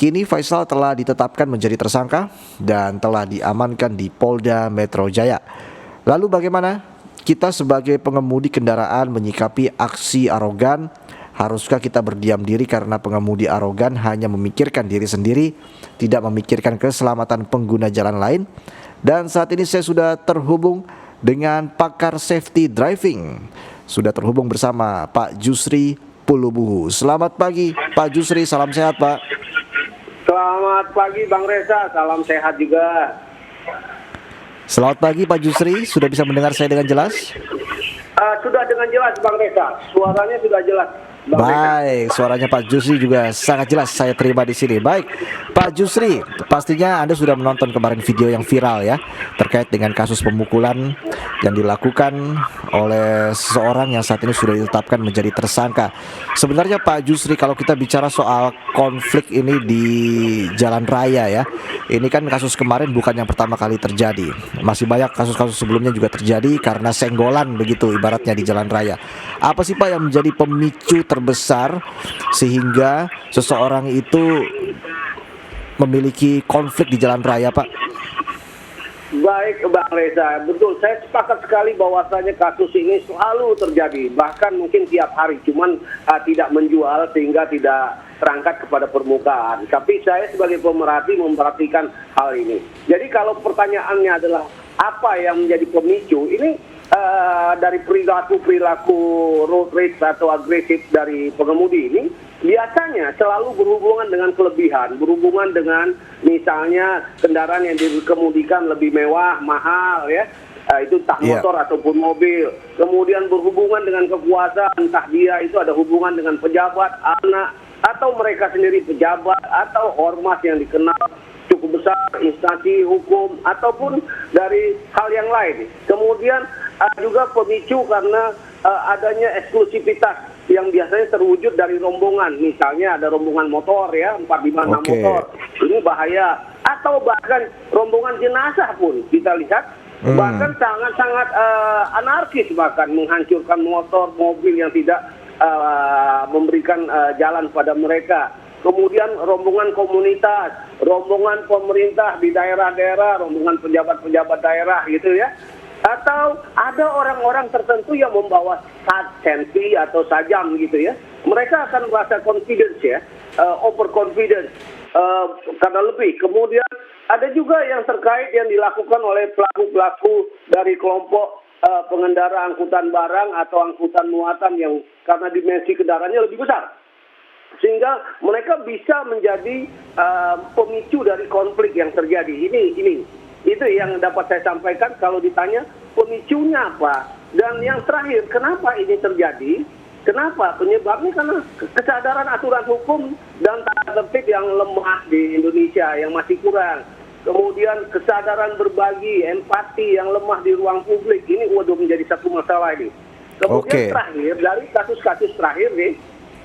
Kini Faisal telah ditetapkan menjadi tersangka dan telah diamankan di Polda Metro Jaya. Lalu bagaimana kita sebagai pengemudi kendaraan menyikapi aksi arogan? Haruskah kita berdiam diri karena pengemudi arogan hanya memikirkan diri sendiri, tidak memikirkan keselamatan pengguna jalan lain? Dan saat ini saya sudah terhubung dengan pakar safety driving. Sudah terhubung bersama Pak Jusri Pulubuhu. Selamat pagi Pak Jusri, salam sehat Pak. Selamat pagi Bang Reza, salam sehat juga. Selamat pagi Pak Jusri, sudah bisa mendengar saya dengan jelas? Sudah dengan jelas Bang Reza, suaranya sudah jelas. Baik, suaranya Pak Jusri juga sangat jelas saya terima di sini. Baik, Pak Jusri, pastinya Anda sudah menonton kemarin video yang viral ya, terkait dengan kasus pemukulan yang dilakukan oleh seseorang yang saat ini sudah ditetapkan menjadi tersangka. Sebenarnya Pak Jusri, kalau kita bicara soal konflik ini di jalan raya ya, ini kan kasus kemarin bukan yang pertama kali terjadi. Masih banyak kasus-kasus sebelumnya juga terjadi karena senggolan begitu ibaratnya di jalan raya. Apa sih Pak yang menjadi pemicu terbesar sehingga seseorang itu memiliki konflik di jalan raya Pak? Baik Bang Reza, betul, saya sepakat sekali bahwasanya kasus ini selalu terjadi, bahkan mungkin tiap hari, cuman tidak menjual sehingga tidak terangkat kepada permukaan. Tapi saya sebagai pemerhati memperhatikan hal ini. Jadi kalau pertanyaannya adalah apa yang menjadi pemicu, ini dari perilaku road rage atau agresif dari pengemudi ini biasanya selalu berhubungan dengan kelebihan, berhubungan dengan misalnya kendaraan yang dikemudikan lebih mewah, mahal ya, itu entah motor ataupun mobil. Kemudian berhubungan dengan kekuasaan, entah dia itu ada hubungan dengan pejabat, anak, atau mereka sendiri pejabat, atau ormas yang dikenal cukup besar, instansi hukum, ataupun dari hal yang lain. Kemudian juga pemicu karena adanya eksklusivitas yang biasanya terwujud dari rombongan. Misalnya ada rombongan motor ya, 456 motor. Ini bahaya. Atau bahkan rombongan jenazah pun kita lihat bahkan sangat-sangat anarkis, bahkan menghancurkan motor, mobil yang tidak memberikan jalan pada mereka. Kemudian rombongan komunitas, rombongan pemerintah di daerah-daerah, rombongan pejabat-pejabat daerah gitu ya. Atau ada orang-orang tertentu yang membawa senpi atau sajam gitu ya. Mereka akan merasa confidence ya, overconfidence karena lebih. Kemudian ada juga yang terkait yang dilakukan oleh pelaku-pelaku dari kelompok pengendara angkutan barang atau angkutan muatan yang karena dimensi kendaraannya lebih besar. Sehingga mereka bisa menjadi pemicu dari konflik yang terjadi. Ini itu yang dapat saya sampaikan kalau ditanya pemicunya apa. Dan yang terakhir, kenapa ini terjadi? Kenapa? Penyebabnya karena kesadaran aturan hukum dan tata tertib yang lemah di Indonesia, yang masih kurang. Kemudian kesadaran berbagi, empati yang lemah di ruang publik. Ini waduh menjadi satu masalah ini. Kemudian terakhir, dari kasus-kasus terakhir nih,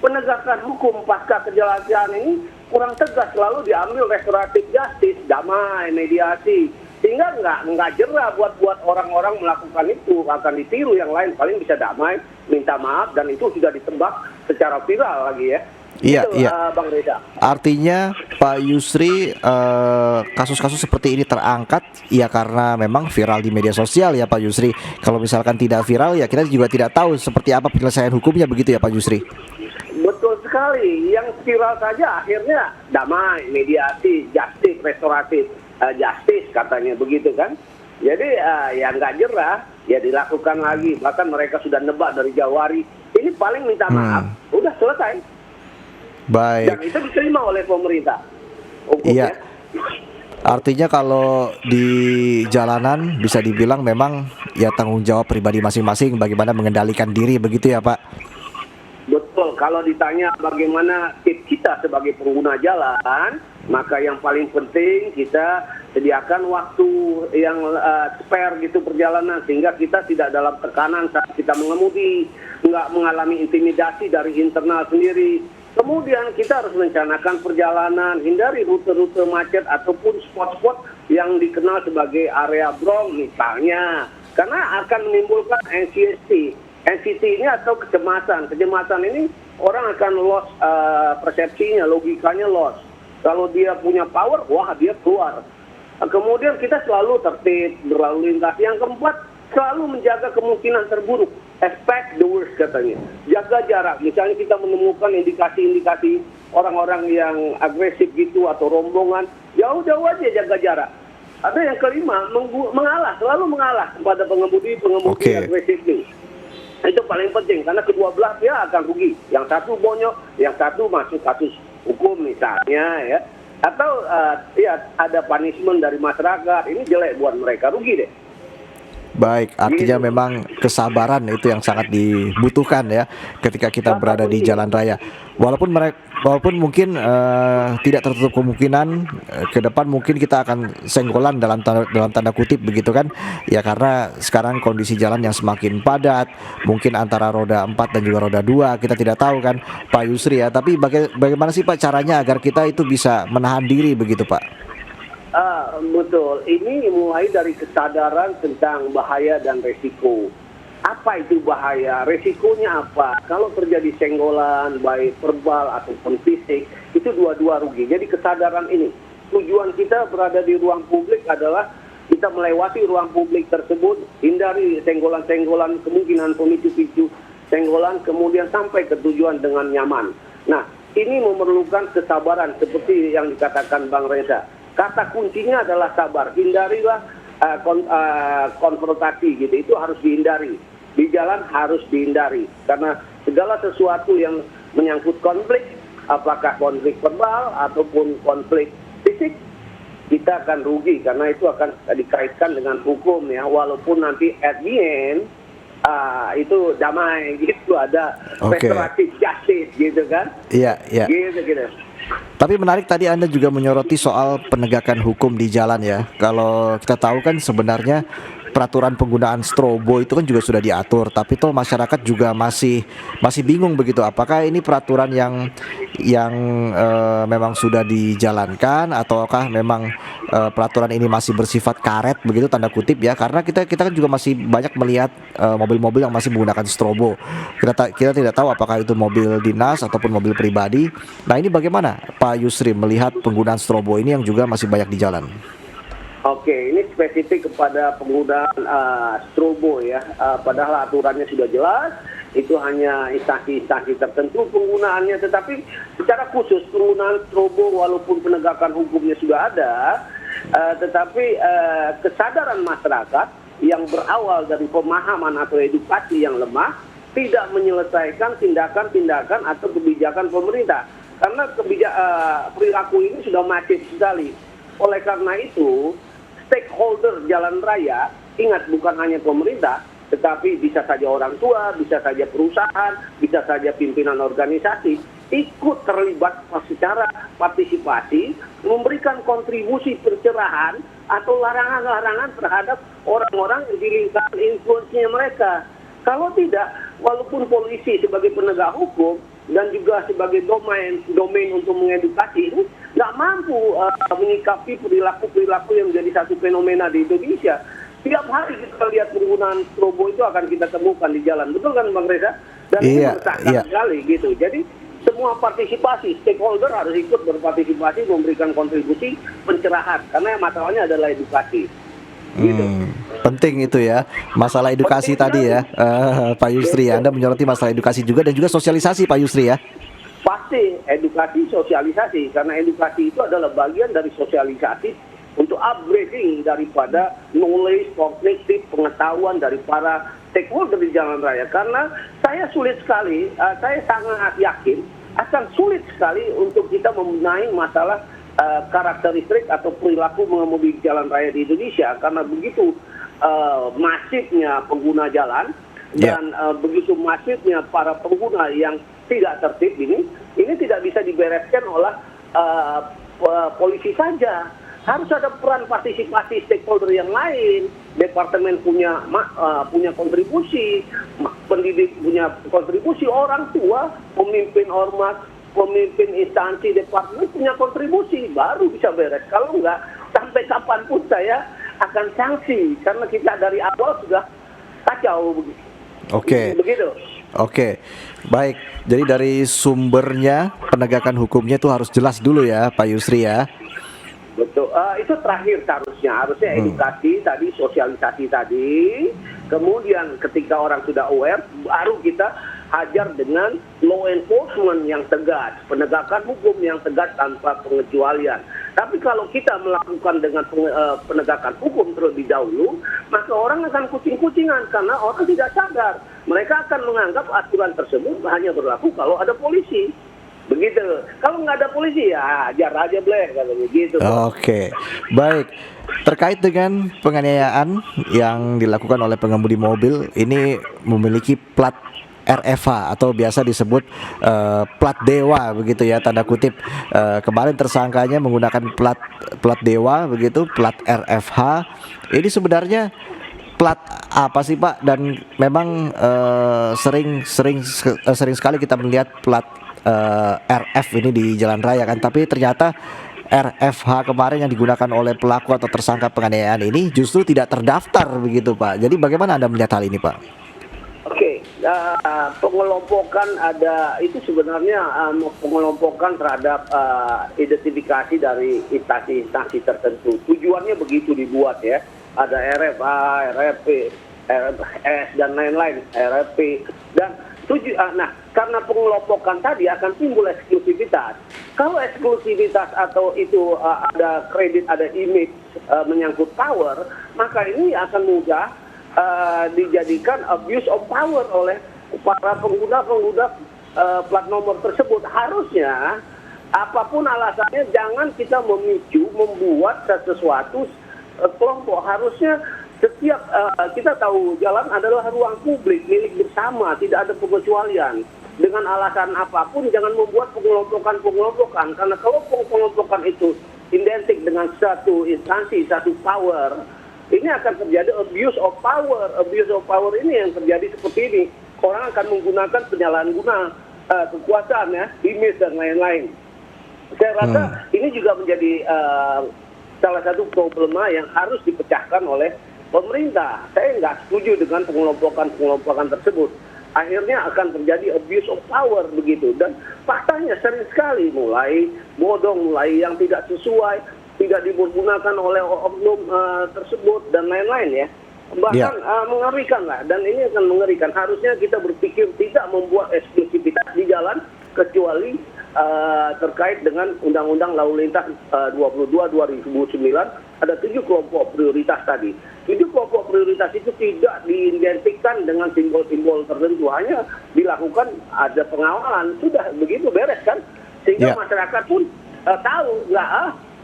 penegakan hukum pasca kejelasan ini kurang tegas, selalu diambil restoratif justice, damai, mediasi, sehingga nggak jerah buat orang-orang melakukan itu, akan ditiru yang lain, paling bisa damai, minta maaf, dan itu sudah ditembak secara viral lagi ya. Iya, itu, iya. Bang Reza. Artinya Pak Yusri, kasus-kasus seperti ini terangkat ya karena memang viral di media sosial ya Pak Yusri. Kalau misalkan tidak viral ya kita juga tidak tahu seperti apa penyelesaian hukumnya, begitu ya Pak Yusri. Betul sekali, yang viral saja akhirnya damai, mediasi, justice, restoratif justice katanya begitu kan. Jadi ya nggak jerah, ya dilakukan lagi. Bahkan mereka sudah nebak dari Januari. Ini paling minta maaf, udah selesai. Baik. Dan itu diterima oleh pemerintah. Iya. Artinya kalau di jalanan bisa dibilang memang ya tanggung jawab pribadi masing-masing bagaimana mengendalikan diri, begitu ya Pak? Betul, kalau ditanya bagaimana tips kita sebagai pengguna jalan, maka yang paling penting kita sediakan waktu yang spare gitu perjalanan, sehingga kita tidak dalam tekanan saat kita mengemudi, nggak mengalami intimidasi dari internal sendiri. Kemudian kita harus merencanakan perjalanan, hindari rute-rute macet ataupun spot-spot yang dikenal sebagai area brom misalnya, karena akan menimbulkan anxiety. Anxiety ini atau kecemasan. Kecemasan ini orang akan lost persepsinya, logikanya lost. Kalau dia punya power, wah dia keluar. Kemudian kita selalu tertib, berlalu lintas. Yang keempat, selalu menjaga kemungkinan terburuk. Expect the worst katanya. Jaga jarak. Misalnya kita menemukan indikasi-indikasi orang-orang yang agresif gitu atau rombongan, jauh-jauh aja jaga jarak. Ada yang kelima, mengalah, selalu mengalah kepada pengemudi agresif itu. Itu paling penting karena kedua belah pihak akan rugi. Yang satu bonyok, yang satu masuk kasus hukum misalnya ya. Atau ya ada punishment dari masyarakat. Ini jelek buat mereka, rugi deh. Baik, artinya memang kesabaran itu yang sangat dibutuhkan ya ketika kita berada di jalan raya. Walaupun mungkin tidak tertutup kemungkinan ke depan mungkin kita akan senggolan dalam tanda kutip begitu kan. Ya karena sekarang kondisi jalan yang semakin padat, mungkin antara roda 4 dan juga roda 2, kita tidak tahu kan Pak Yusri ya. Tapi bagaimana sih Pak caranya agar kita itu bisa menahan diri begitu Pak? Betul. Ini mulai dari kesadaran tentang bahaya dan resiko. Apa itu bahaya? Resikonya apa? Kalau terjadi senggolan, baik verbal ataupun fisik, itu dua-dua rugi. Jadi kesadaran ini. Tujuan kita berada di ruang publik adalah kita melewati ruang publik tersebut, hindari senggolan-senggolan, kemungkinan pemicu-picu senggolan, kemudian sampai ke tujuan dengan nyaman. Nah, ini memerlukan kesabaran seperti yang dikatakan Bang Reza. Kata kuncinya adalah sabar. Hindarilah konfrontasi gitu. Itu harus dihindari. Di jalan harus dihindari. Karena segala sesuatu yang menyangkut konflik, apakah konflik verbal ataupun konflik fisik, kita akan rugi. Karena itu akan dikaitkan dengan hukum ya. Walaupun nanti at the end, itu damai gitu. Ada restoratif justice gitu kan. Iya, iya. Gitu. Tapi menarik tadi Anda juga menyoroti soal penegakan hukum di jalan ya. Kalau kita tahu kan sebenarnya peraturan penggunaan strobo itu kan juga sudah diatur, tapi toh masyarakat juga masih bingung begitu. Apakah ini peraturan yang memang sudah dijalankan ataukah memang peraturan ini masih bersifat karet begitu tanda kutip ya? Karena kita kan juga masih banyak melihat mobil-mobil yang masih menggunakan strobo. Kita tidak tahu apakah itu mobil dinas ataupun mobil pribadi. Nah, ini bagaimana Pak Yusri melihat penggunaan strobo ini yang juga masih banyak di jalan? Oke, ini spesifik kepada penggunaan strobo ya. Padahal aturannya sudah jelas, itu hanya instansi-instansi tertentu penggunaannya. Tetapi secara khusus penggunaan strobo walaupun penegakan hukumnya sudah ada, tetapi kesadaran masyarakat yang berawal dari pemahaman atau edukasi yang lemah tidak menyelesaikan tindakan-tindakan atau kebijakan pemerintah. Karena perilaku ini sudah masif sekali. Oleh karena itu, stakeholder jalan raya, ingat bukan hanya pemerintah, tetapi bisa saja orang tua, bisa saja perusahaan, bisa saja pimpinan organisasi, ikut terlibat secara partisipasi, memberikan kontribusi pencerahan atau larangan-larangan terhadap orang-orang di lingkaran influence-nya mereka. Kalau tidak, walaupun polisi sebagai penegak hukum dan juga sebagai domain untuk mengedukasi ini nggak mampu menyikapi perilaku yang menjadi satu fenomena di Indonesia. Tiap hari kita lihat penggunaan strobo itu akan kita temukan di jalan, betul kan Bang Reza? Dan ini meresahkan sekali gitu. Jadi semua partisipasi, stakeholder harus ikut berpartisipasi, memberikan kontribusi pencerahan karena masalahnya adalah edukasi. Gitu. Penting itu ya, masalah edukasi tadi ya, Pak Yusri ya. Anda menyoroti masalah edukasi juga dan juga sosialisasi Pak Yusri ya. Pasti edukasi sosialisasi, karena edukasi itu adalah bagian dari sosialisasi untuk upgrading daripada knowledge, kognitif, pengetahuan dari para stakeholder di jalan raya. Karena saya sangat yakin akan sulit sekali untuk kita membenahi masalah karakteristik atau perilaku mengemudi di jalan raya di Indonesia, karena begitu masifnya pengguna jalan dan begitu masifnya para pengguna yang tidak tertib ini tidak bisa dibereskan oleh polisi saja. Harus ada peran partisipasi stakeholder yang lain. Departemen punya kontribusi, pendidik punya kontribusi, orang tua, pemimpin ormas, pemimpin instansi departemen punya kontribusi, baru bisa beres. Kalau enggak, sampai kapanpun saya akan sanksi karena kita dari awal sudah kacau. Oke. Begitu. Oke, baik. Jadi dari sumbernya penegakan hukumnya itu harus jelas dulu ya, Pak Yusri ya. Betul, itu terakhir harusnya edukasi tadi, sosialisasi tadi, kemudian ketika orang sudah aware, baru kita hajar dengan law enforcement yang tegas, penegakan hukum yang tegas tanpa pengecualian. Tapi kalau kita melakukan dengan penegakan hukum terlebih dahulu, maka orang akan kucing-kucingan karena orang tidak sadar. Mereka akan menganggap aturan tersebut hanya berlaku kalau ada polisi. Begitu. Kalau nggak ada polisi ya ajar aja bleh kalau begitu. Oke, baik. Terkait dengan penganiayaan yang dilakukan oleh pengemudi mobil, ini memiliki plat RFH atau biasa disebut plat dewa begitu ya, tanda kutip. Kemarin tersangkanya menggunakan plat dewa begitu, plat RFH. Ini sebenarnya plat apa sih Pak? Dan memang sering sekali kita melihat plat RF ini di jalan raya kan, tapi ternyata RFH kemarin yang digunakan oleh pelaku atau tersangka penganiayaan ini justru tidak terdaftar begitu Pak. Jadi bagaimana Anda melihat hal ini Pak? Oke, pengelompokan ada itu sebenarnya pengelompokan terhadap identifikasi dari instansi tertentu. Tujuannya begitu dibuat ya. Ada RFA, RFP, RFS dan lain-lain, RFP dan nah, karena pengelompokan tadi akan timbul eksklusivitas. Kalau eksklusivitas atau itu ada kredit, ada image menyangkut power, maka ini akan mudah dijadikan abuse of power oleh para pengguna plat nomor tersebut. Harusnya apapun alasannya jangan kita memicu membuat sesuatu kelompok. Harusnya setiap kita tahu jalan adalah ruang publik milik bersama, tidak ada pengecualian. Dengan alasan apapun jangan membuat pengelompokan karena kalau pengelompokan itu identik dengan satu instansi, satu power, ini akan terjadi abuse of power. Abuse of power ini yang terjadi seperti ini. Orang akan menggunakan penyalahguna kekuasaan ya, image dan lain-lain. Saya rasa ini juga menjadi salah satu problema yang harus dipecahkan oleh pemerintah. Saya nggak setuju dengan pengelompokan tersebut. Akhirnya akan terjadi abuse of power begitu. Dan faktanya sering sekali mulai bodong, mulai yang tidak sesuai, tidak dipergunakan oleh oknum tersebut dan lain-lain ya. Bahkan mengerikan lah. Dan ini akan mengerikan. Harusnya kita berpikir tidak membuat eksklusivitas di jalan kecuali terkait dengan Undang-Undang Lalu Lintas 22/2009 ada 7 kelompok prioritas tadi. 7 kelompok prioritas itu tidak diidentikan dengan simbol-simbol tertentu, hanya dilakukan ada pengawalan, sudah begitu beres kan, sehingga masyarakat pun tahu nggak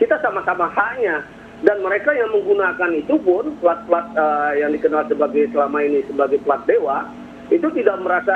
kita sama-sama haknya. Dan mereka yang menggunakan itu pun plat-plat yang dikenal sebagai selama ini sebagai plat dewa itu tidak merasa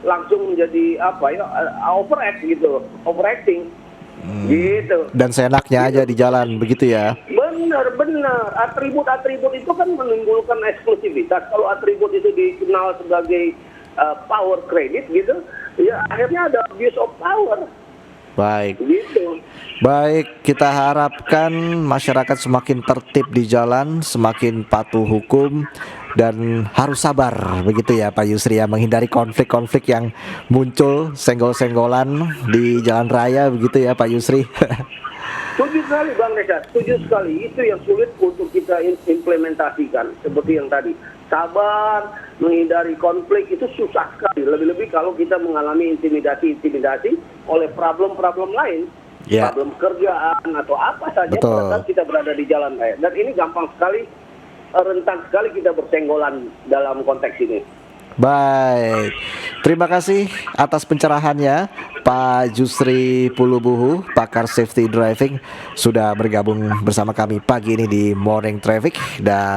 langsung menjadi overact gitu, overacting gitu. Dan seenaknya aja di jalan begitu ya. Benar. Atribut itu kan menimbulkan eksklusivitas. Kalau atribut itu dikenal sebagai power credit gitu, ya akhirnya ada abuse of power. Baik. Gitu. Baik, kita harapkan masyarakat semakin tertib di jalan, semakin patuh hukum dan harus sabar begitu ya Pak Yusri ya, menghindari konflik-konflik yang muncul, senggol-senggolan di jalan raya begitu ya Pak Yusri. Setuju sekali Bang Reza, setuju sekali. Itu yang sulit untuk kita implementasikan seperti yang tadi. Sabar, menghindari konflik itu susah sekali. Lebih-lebih kalau kita mengalami intimidasi oleh problem-problem lain. Problem kerjaan atau apa saja pada saat kita berada di jalan raya. Dan ini gampang sekali, rentan sekali kita bersenggolan dalam konteks ini. Baik, terima kasih atas pencerahannya Pak Jusri Pulubuhu, pakar safety driving, sudah bergabung bersama kami pagi ini di Morning Traffic. Dan